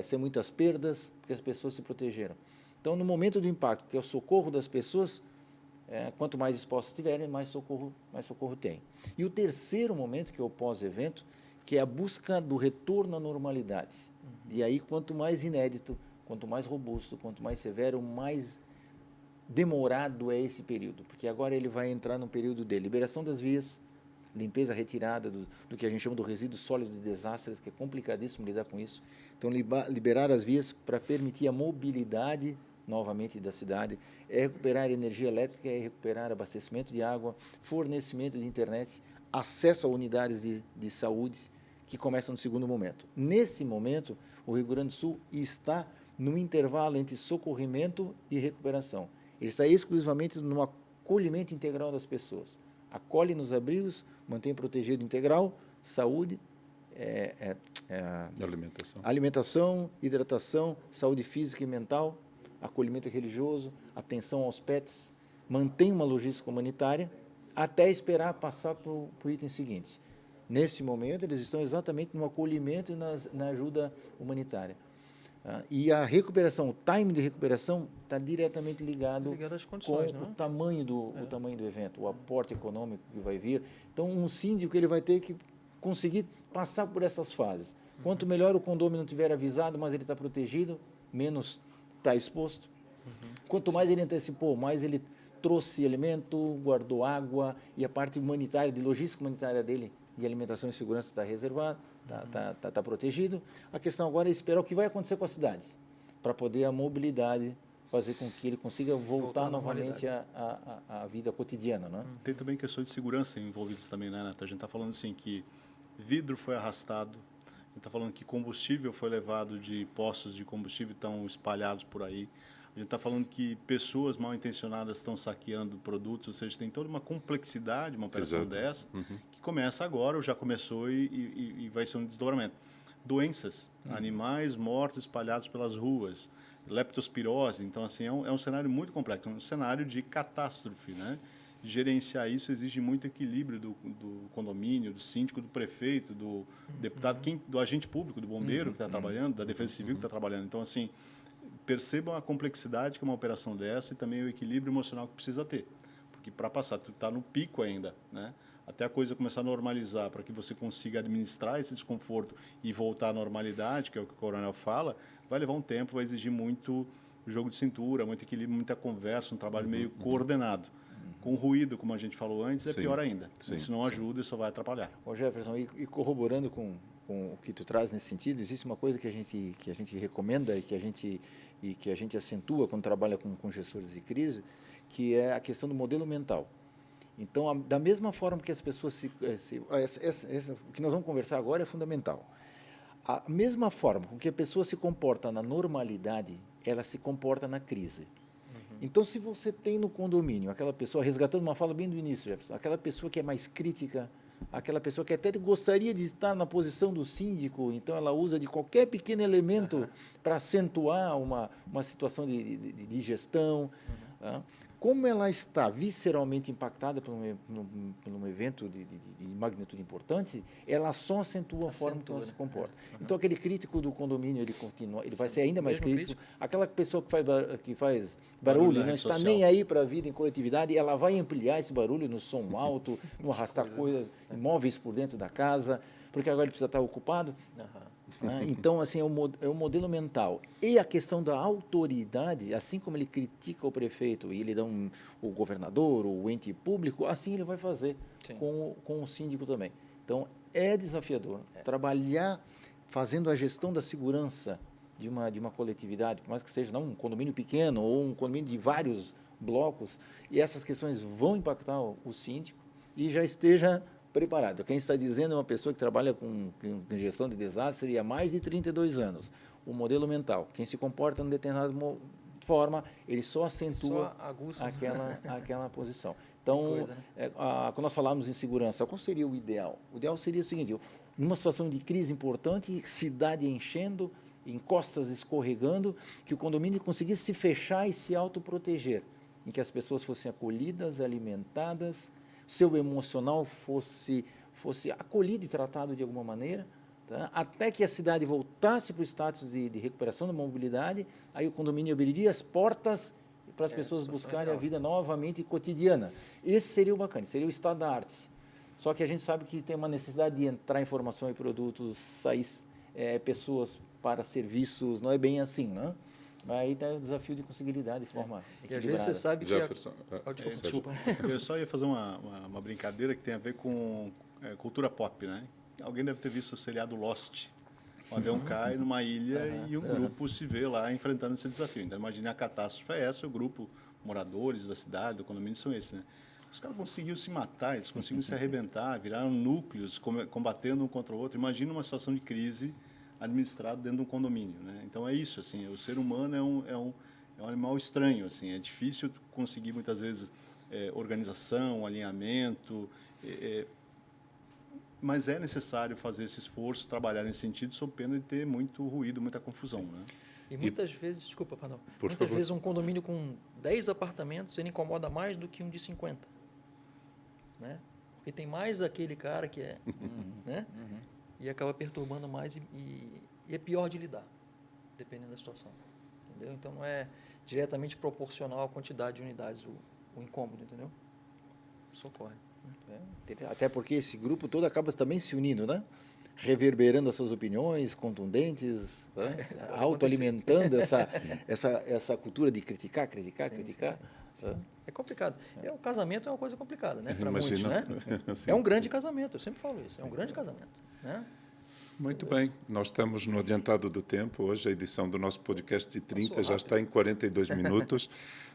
sem muitas perdas, porque as pessoas se protegeram. Então, no momento do impacto, que é o socorro das pessoas, quanto mais expostas estiverem, mais socorro tem. E o terceiro momento, que é o pós-evento, que é a busca do retorno à normalidade. E aí, quanto mais inédito, quanto mais robusto, quanto mais severo, mais demorado é esse período, porque agora ele vai entrar num período de liberação das vias, limpeza, retirada do que a gente chama do resíduo sólido de desastres, que é complicadíssimo lidar com isso. Então, liberar as vias para permitir a mobilidade novamente da cidade, é recuperar energia elétrica, é recuperar abastecimento de água, fornecimento de internet, acesso a unidades de saúde, que começam no segundo momento. Nesse momento, o Rio Grande do Sul está no intervalo entre socorrimento e recuperação. Ele está exclusivamente no acolhimento integral das pessoas. Acolhe nos abrigos, mantém protegido integral, saúde, alimentação, hidratação, saúde física e mental, acolhimento religioso, atenção aos pets, mantém uma logística humanitária, até esperar passar para o item seguinte. Nesse momento, eles estão exatamente no acolhimento e na ajuda humanitária. E a recuperação, o time de recuperação está diretamente ligado às condições, com não é? o tamanho do evento, o aporte econômico que vai vir. Então, um síndico ele vai ter que conseguir passar por essas fases. Quanto melhor o condomínio tiver avisado, mais ele está protegido, menos está exposto. Quanto mais ele antecipou, mais ele trouxe alimento, guardou água, e a parte humanitária, de logística humanitária dele, de alimentação e segurança está reservado, está protegido. A questão agora é esperar o que vai acontecer com a cidade, para poder a mobilidade fazer com que ele consiga voltar novamente à vida cotidiana. Né? Tem também questões de segurança envolvidas também, né, Neto? A gente está falando assim que vidro foi arrastado, a gente está falando que combustível foi levado de postos de combustível, estão espalhados por aí. A gente está falando que pessoas mal intencionadas estão saqueando produtos, ou seja, tem toda uma complexidade, uma operação dessa, que começa agora, ou já começou e vai ser um desdobramento. Doenças, animais mortos espalhados pelas ruas, leptospirose, então assim, é um cenário muito complexo, um cenário de catástrofe, né? Gerenciar isso exige muito equilíbrio do condomínio, do síndico, do prefeito, do deputado, do agente público, do bombeiro que está trabalhando, da defesa civil que está trabalhando. Então, assim, percebam a complexidade que é uma operação dessa e também o equilíbrio emocional que precisa ter. Porque para passar, tu está no pico ainda, né? Até a coisa começar a normalizar, para que você consiga administrar esse desconforto e voltar à normalidade, que é o que o coronel fala, vai levar um tempo, vai exigir muito jogo de cintura, muito equilíbrio, muita conversa, um trabalho meio coordenado. Com ruído, como a gente falou antes, é pior ainda. Isso não ajuda e só vai atrapalhar. Ô Jefferson, e corroborando com o que tu traz nesse sentido, existe uma coisa que a gente recomenda e que a gente acentua quando trabalha com gestores de crise, que é a questão do modelo mental. Então, da mesma forma que as pessoas o que nós vamos conversar agora é fundamental. A mesma forma com que a pessoa se comporta na normalidade, ela se comporta na crise. Então, se você tem no condomínio aquela pessoa, resgatando uma fala bem do início, Jefferson, aquela pessoa que é mais crítica, aquela pessoa que até gostaria de estar na posição do síndico, então ela usa de qualquer pequeno elemento para acentuar uma situação de gestão. Como ela está visceralmente impactada por um evento de magnitude importante, ela só acentua a forma que ela se comporta. Então, aquele crítico do condomínio, ele vai ser ainda mais crítico. Aquela pessoa que faz barulho, não está nem aí para a vida em coletividade, ela vai ampliar esse barulho no som alto, no arrastar coisas, móveis por dentro da casa, porque agora ele precisa estar ocupado. Então, assim, é o modelo mental. E a questão da autoridade, assim como ele critica o prefeito e ele dá o governador, o ente público, assim ele vai fazer com o síndico também. Então, é desafiador trabalhar fazendo a gestão da segurança de uma coletividade, por mais que seja não um condomínio pequeno ou um condomínio de vários blocos, e essas questões vão impactar o síndico e já esteja preparado. Quem está dizendo é uma pessoa que trabalha com gestão de desastre há mais de 32 anos. O modelo mental, quem se comporta de determinada forma, ele só acentua aquela posição. Então, quando nós falamos em segurança, qual seria o ideal? O ideal seria o seguinte, numa situação de crise importante, cidade enchendo, encostas escorregando, que o condomínio conseguisse se fechar e se autoproteger, em que as pessoas fossem acolhidas, alimentadas, seu emocional fosse acolhido e tratado de alguma maneira, tá? Até que a cidade voltasse para o status de recuperação da mobilidade, aí o condomínio abriria as portas para as pessoas buscarem a vida novamente cotidiana. Esse seria o bacana, seria o estado da arte. Só que a gente sabe que tem uma necessidade de entrar informação e produtos, sair pessoas para serviços, não é bem assim, né? Aí está o desafio de conseguir lidar de forma equilibrada. E às vezes você sabe que... Jefferson, desculpa. Eu só ia fazer uma brincadeira que tem a ver com cultura pop, né? Alguém deve ter visto o seriado Lost. um avião cai numa ilha e um grupo se vê lá enfrentando esse desafio. Então, imagine a catástrofe é essa, o grupo, moradores da cidade, do condomínio são esses, né? Os caras conseguiram se matar, eles conseguiram se arrebentar, viraram núcleos, combatendo um contra o outro. Imagina uma situação de crise administrada dentro de um condomínio, né? Então, é isso, assim, o ser humano é um animal estranho, assim, é difícil conseguir, muitas vezes, organização, alinhamento, mas é necessário fazer esse esforço, trabalhar nesse sentido, sob pena de ter muito ruído, muita confusão, né? E muitas vezes, desculpa, perdão, Por muitas favor. vezes um condomínio com 10 apartamentos, ele incomoda mais do que um de 50. Né? Porque tem mais aquele cara que é, né? E acaba perturbando mais e é pior de lidar, dependendo da situação. Entendeu? Então, não é diretamente proporcional à quantidade de unidades o incômodo, entendeu? Isso ocorre. Até porque esse grupo todo acaba também se unindo, né? Reverberando as suas opiniões contundentes, né? Autoalimentando essa cultura de criticar. Sim. É complicado. O casamento é uma coisa complicada, né? Para muitos, Imagina. né? Sim. É um grande casamento, eu sempre falo isso. É um grande casamento, né? Muito bem, nós estamos no adiantado do tempo. Hoje a edição do nosso podcast de 30 já está em 42 minutos,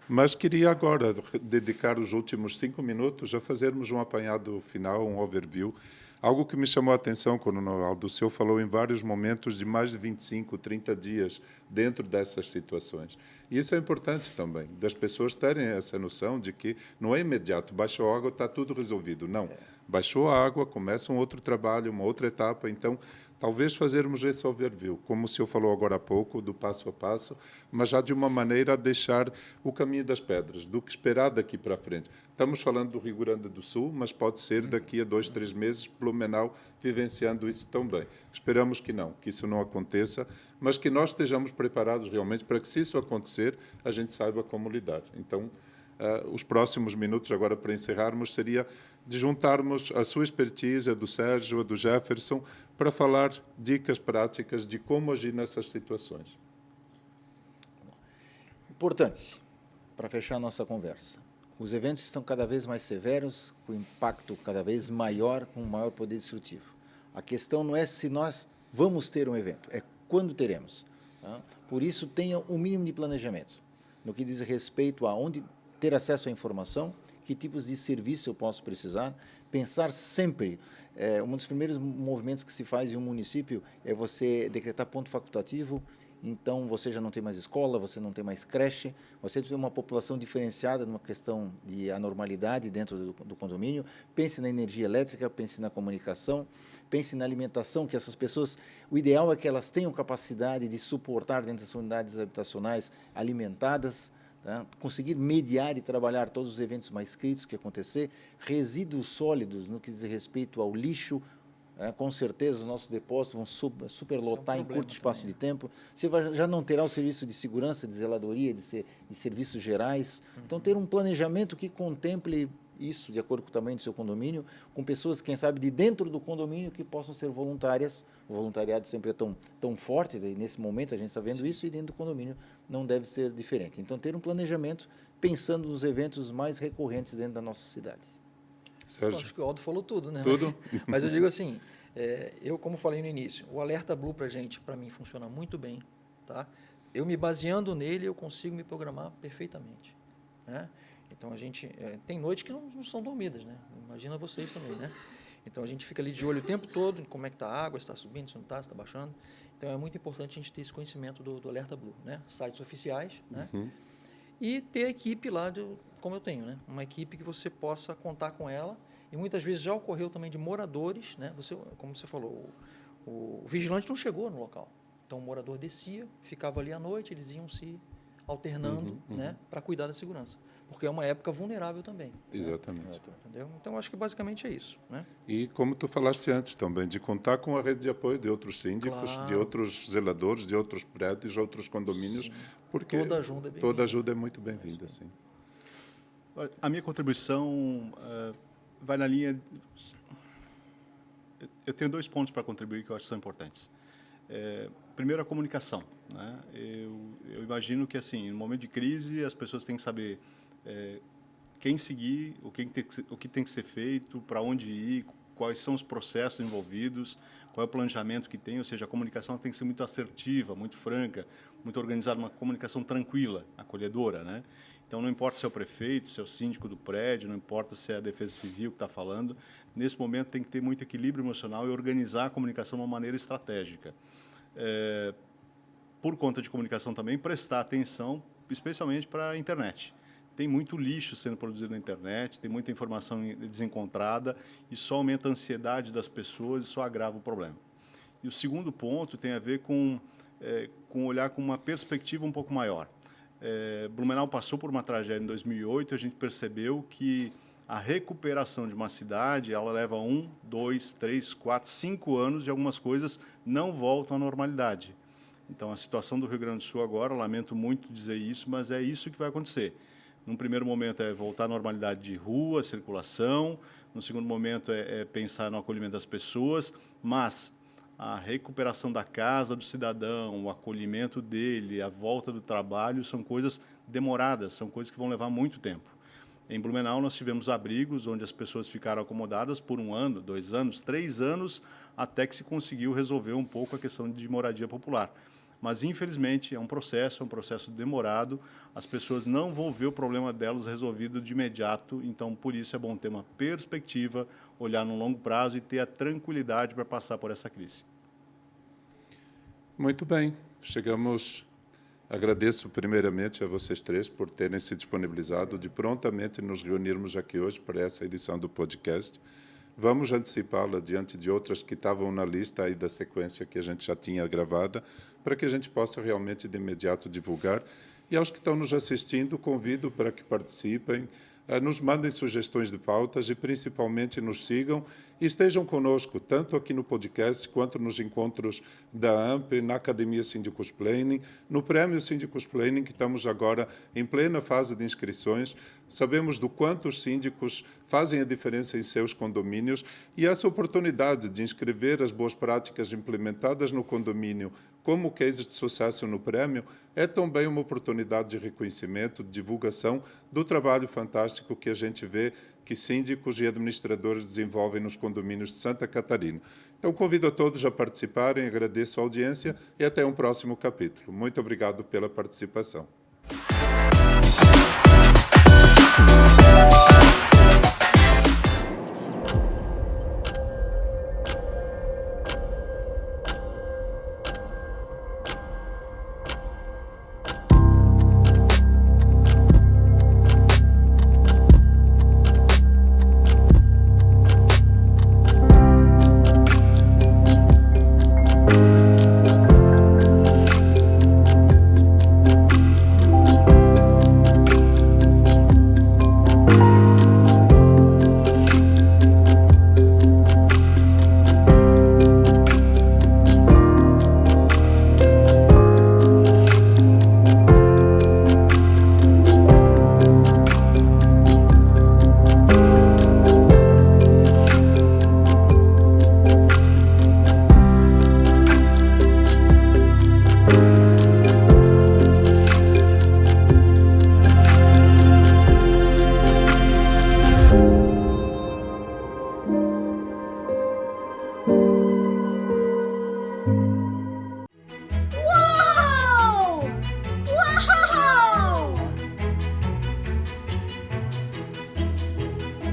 mas queria agora dedicar os últimos 5 minutos a fazermos um apanhado final, um overview. Algo que me chamou a atenção quando o Aldo Seu falou em vários momentos de mais de 25, 30 dias dentro dessas situações. E isso é importante também, das pessoas terem essa noção de que não é imediato, baixou a água, está tudo resolvido. Não, baixou a água, começa um outro trabalho, uma outra etapa. Então, talvez fazermos esse overview, como o senhor falou agora há pouco, do passo a passo, mas já de uma maneira a deixar o caminho das pedras, do que esperar daqui para frente. Estamos falando do Rio Grande do Sul, mas pode ser daqui a 2, 3 meses, Blumenau, vivenciando isso também. Esperamos que não, que isso não aconteça, mas que nós estejamos preparados realmente para que, se isso acontecer, a gente saiba como lidar. Então, os próximos minutos, agora para encerrarmos, seria de juntarmos a sua expertise, a do Sérgio, a do Jefferson, para falar dicas práticas de como agir nessas situações. Importante, para fechar a nossa conversa. Os eventos estão cada vez mais severos, com impacto cada vez maior, com maior poder destrutivo. A questão não é se nós vamos ter um evento, é quando teremos. Tá? Por isso, tenha um mínimo de planejamento, no que diz respeito a onde ter acesso à informação, que tipos de serviço eu posso precisar, pensar sempre. Um dos primeiros movimentos que se faz em um município é você decretar ponto facultativo. Então, você já não tem mais escola, você não tem mais creche, você tem uma população diferenciada numa questão de anormalidade dentro do condomínio. Pense na energia elétrica, pense na comunicação, pense na alimentação, que essas pessoas, o ideal é que elas tenham capacidade de suportar dentro das unidades habitacionais alimentadas, tá? Conseguir mediar e trabalhar todos os eventos mais críticos que acontecer, resíduos sólidos no que diz respeito ao lixo. Com certeza os nossos depósitos vão superlotar em curto espaço de tempo. Você já não terá o serviço de segurança, de zeladoria, de serviços gerais. Então, ter um planejamento que contemple isso, de acordo com o tamanho do seu condomínio, com pessoas, quem sabe, de dentro do condomínio que possam ser voluntárias. O voluntariado sempre é tão forte, e nesse momento a gente está vendo isso, e dentro do condomínio não deve ser diferente. Então, ter um planejamento pensando nos eventos mais recorrentes dentro das nossas cidades. Eu acho que o Aldo falou tudo, né? Tudo? Mas eu digo assim, eu, como falei no início, o Alerta Blue para mim, funciona muito bem. Tá? Eu me baseando nele, eu consigo me programar perfeitamente. Né? Então, a gente tem noites que não são dormidas, né? Imagina vocês também, né? Então, a gente fica ali de olho o tempo todo em como é que está a água, se está subindo, se não está, se está baixando. Então, é muito importante a gente ter esse conhecimento do Alerta Blue, né? Sites oficiais, né? E ter a equipe lá, como eu tenho, né? Uma equipe que você possa contar com ela. E muitas vezes já ocorreu também de moradores, né? Como você falou, o vigilante não chegou no local. Então, o morador descia, ficava ali à noite, eles iam se alternando, né? Para cuidar da segurança. Porque é uma época vulnerável também. Exatamente. Né? Entendeu? Então, acho que basicamente é isso. Né? E como tu falaste antes também, de contar com a rede de apoio de outros síndicos, Claro. de outros zeladores, de outros prédios, outros condomínios, Sim. porque Toda ajuda é bem-vinda. toda ajuda é muito bem-vinda, sim. A minha contribuição vai na linha... Eu tenho 2 pontos para contribuir que eu acho que são importantes. Primeiro, a comunicação. Né? Eu imagino que, assim, no momento de crise, as pessoas têm que saber quem seguir, o que tem que ser feito, para onde ir, quais são os processos envolvidos, qual é o planejamento que tem, ou seja, a comunicação tem que ser muito assertiva, muito franca, muito organizada, uma comunicação tranquila, acolhedora, né? Então, não importa se é o prefeito, se é o síndico do prédio, não importa se é a Defesa Civil que está falando, nesse momento tem que ter muito equilíbrio emocional e organizar a comunicação de uma maneira estratégica. Por conta de comunicação também, prestar atenção, especialmente para a internet. Tem muito lixo sendo produzido na internet, tem muita informação desencontrada, e só aumenta a ansiedade das pessoas e só agrava o problema. E o segundo ponto tem a ver com olhar com uma perspectiva um pouco maior. Blumenau passou por uma tragédia em 2008, a gente percebeu que a recuperação de uma cidade, ela leva 1, 2, 3, 4, 5 anos e algumas coisas não voltam à normalidade. Então, a situação do Rio Grande do Sul agora, lamento muito dizer isso, mas é isso que vai acontecer. Num primeiro momento é voltar à normalidade de rua, circulação, no segundo momento é pensar no acolhimento das pessoas, mas a recuperação da casa do cidadão, o acolhimento dele, a volta do trabalho, são coisas demoradas, são coisas que vão levar muito tempo. Em Blumenau, nós tivemos abrigos onde as pessoas ficaram acomodadas por 1 ano, 2 anos, 3 anos, até que se conseguiu resolver um pouco a questão de moradia popular. Mas, infelizmente, é um processo demorado, as pessoas não vão ver o problema delas resolvido de imediato, então, por isso, é bom ter uma perspectiva, olhar no longo prazo e ter a tranquilidade para passar por essa crise. Muito bem, chegamos. Agradeço primeiramente a vocês três por terem se disponibilizado de prontamente nos reunirmos aqui hoje para essa edição do podcast. Vamos antecipá-la diante de outras que estavam na lista aí da sequência que a gente já tinha gravada, para que a gente possa realmente de imediato divulgar. E aos que estão nos assistindo, convido para que participem, nos mandem sugestões de pautas e, principalmente, nos sigam e estejam conosco, tanto aqui no podcast, quanto nos encontros da AMP, na Academia Síndicos Planning, no Prêmio Síndicos Planning, que estamos agora em plena fase de inscrições. Sabemos do quanto os síndicos fazem a diferença em seus condomínios e essa oportunidade de inscrever as boas práticas implementadas no condomínio como case de sucesso no prêmio é também uma oportunidade de reconhecimento, de divulgação do trabalho fantástico que a gente vê que síndicos e administradores desenvolvem nos condomínios de Santa Catarina. Então, convido a todos a participarem, agradeço a audiência e até um próximo capítulo. Muito obrigado pela participação.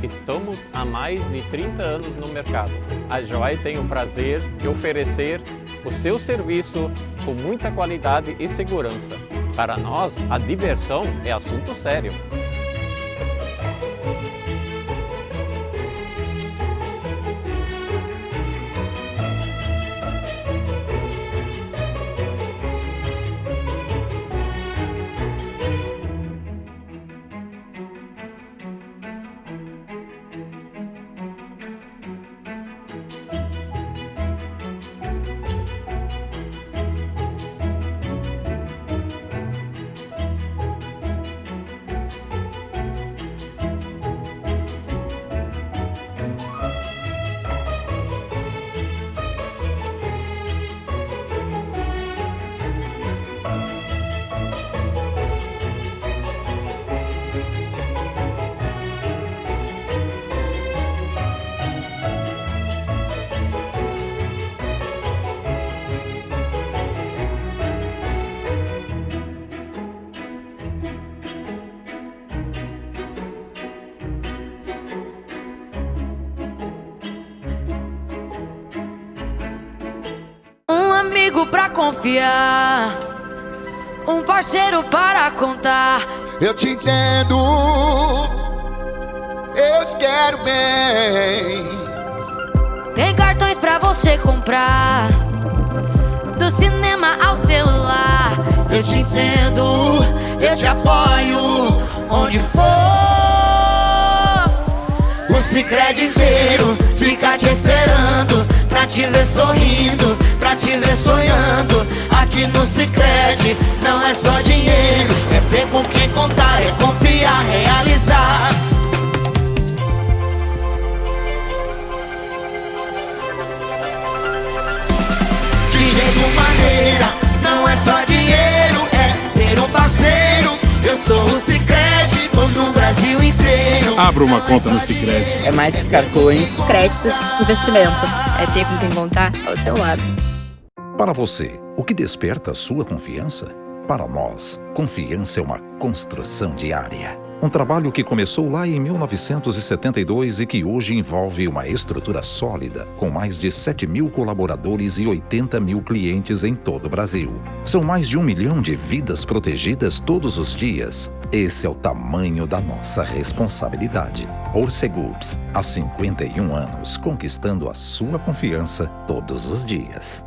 Estamos há mais de 30 anos no mercado. A Joy tem o prazer de oferecer o seu serviço com muita qualidade e segurança. Para nós, a diversão é assunto sério. amigo pra confiar, um parceiro para contar. Eu te entendo, eu te quero bem. Tem cartões pra você comprar, do cinema ao celular. Eu te entendo, eu te apoio, onde for. O Sicredi inteiro fica te esperando, pra te ver sorrindo, pra te ver sonhando. Aqui no Sicredi não é só dinheiro, é ter com quem contar, é confiar, realizar. De jeito maneira, não é só dinheiro, é ter um parceiro. Eu sou o Sicredi, tô no Brasil inteiro. Abra uma conta no Sicredi. É mais que cartões, créditos, investimentos. É ter com quem contar ao seu lado. Para você, o que desperta a sua confiança? Para nós, confiança é uma construção diária. Um trabalho que começou lá em 1972 e que hoje envolve uma estrutura sólida, com mais de 7 mil colaboradores e 80 mil clientes em todo o Brasil. São mais de 1 milhão de vidas protegidas todos os dias. Esse é o tamanho da nossa responsabilidade. Orcegups, há 51 anos, conquistando a sua confiança todos os dias.